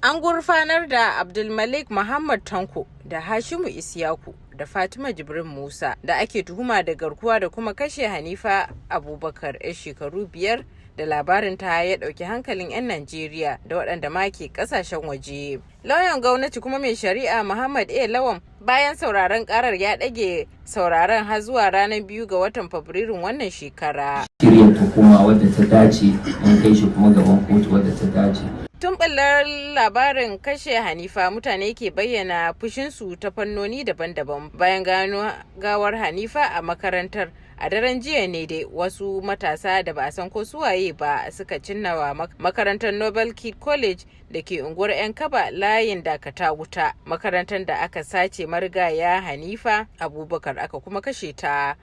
An gurfanar da Abdulmalik Muhammad Tanko da Hashimu Isiyaku da Fatima Jibrin Musa da ake tuhuma da garkuwa da kuma kashe Hanifa Abubakar 'yar shekaru 5 da labarin ta ya ɗauki hankalin 'yan Najeriya da waɗanda ma ke ƙasashen waje. Lauyan gwamnati kuma mai shari'a Muhammad A. Lawan bayan sauraron ƙarar ya ɗage sauraron har zuwa ranar 2 ga watan Fabrairun wannan shekara. Shirya hukuma wadda ta dace an kai shi kuma gaban kotu wadda ta dace. Tun ɓullar labarin kashe Hanifa mutane ke bayyana fushinsu ta fannoni daban-daban bayan gano gawar Hanifa a makarantar. A daren jiya ne dai wasu matasa da ba a san ko suwaye ba suka cinnawa makarantar Nobel Kid College da ke unguwar 'yan kaba layin dakata wuta. Makarantar da aka sace marigaya Hanifa Abubakar aka kuma kashe ta.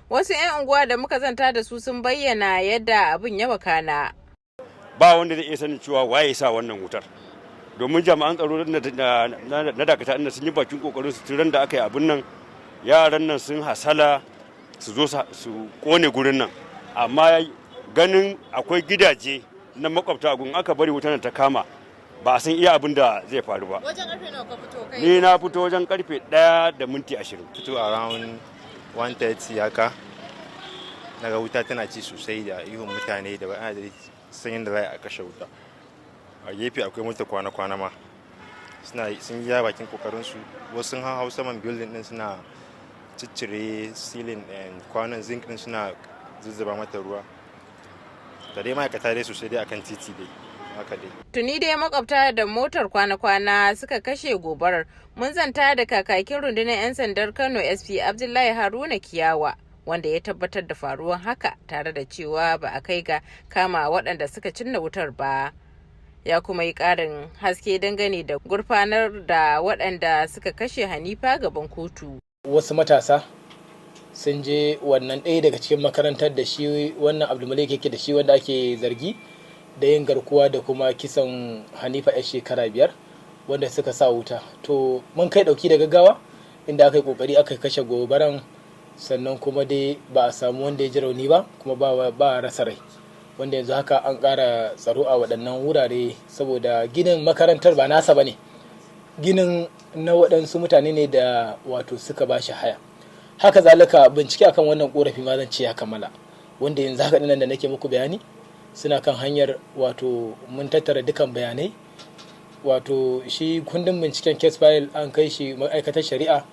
Wasu 'yan unguwa da muka zanta da su sun bayyana yadda abin ya wakana. Ba wanda zai iya sanin cewa waye sa wannan wutar, domin jami'an tsaro na dakata inda sun yi bakin kokarin su tun da aka yi abin nan, yaran nan sun hasala su zo su kone gurin nan, amma ganin akwai gidaje na makwabta gun aka bari wutar ta kama ba a san iya abin da zai faru ba. Wajen karfe nawa ka fito kai? Ni na fito wajen karfe 1:20. Fito around 1:30 haka daga wuta tana ci sosai da ihun mutane da ba'a da sanyin da za a kashe wuta. A gefe akwai mota kwana-kwana ma sun yi bakin kokarinsu, wasu sun hau saman building din suna ciccire ceiling and kwanan zinc din suna zuzzaba mata ruwa da dai ma'aikata dai sosai dai akan titi dai haka dai. Tuni dai makwabta da motar kwana-kwana suka kashe gobarar. Mun zanta da kakakin rundunar 'yan sandar Kano SP Abdullahi Haruna Kiyawa wanda ya tabbatar da faruwar haka tare da cewa ba a kai ga kama waɗanda suka cinna wutar ba. Ya kuma yi ƙarin haske dangane da gurfanar da waɗanda suka kashe Hanifa gaban kotu. Wasu matasa sun je wannan ɗaya daga cikin makarantar da shi wannan Abdulmalik yake da shi wanda ake zargi da yin garkuwa da kuma kisan Hanifa 'yar shekara 5 wanda suka sa wuta. To mun kai ɗauki da gaggawa inda aka yi ƙoƙari aka kashe gobaran, sannan kuma dai ba a samu wanda ya ji rauni ba kuma ba rasa rai, wanda yanzu haka an ƙara tsaro a waɗannan wurare saboda ginin makarantar ba nasa ba ne, ginin na waɗansu mutane ne da wato suka ba shi haya. Haka zalika bincike akan wannan ƙorafi ma zan ce ya kammala, wanda yanzu haka ɗinan da nake muku bayani suna kan hanyar wato mun tattara dukan bayanai, wato shi kundin binciken case file an kai shi ma'aikatar shari'a.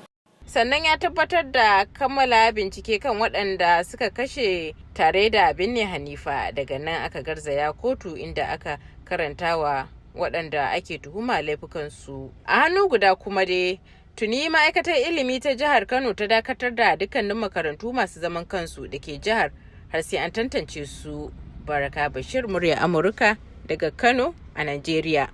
Sannan ya tabbatar da kammala bincike kan waɗanda suka kashe tare da binne Hanifa. Daga nan aka garzaya kotu inda aka karantawa waɗanda ake tuhuma laifukansu. A hannu guda kuma dai tuni ma'aikatar ilimi ta jihar Kano ta dakatar da dukkanin makarantu masu zaman kansu da ke jihar har sai an tantance su. Baraka Bashir, murya Amurka daga Kano a Najeriya.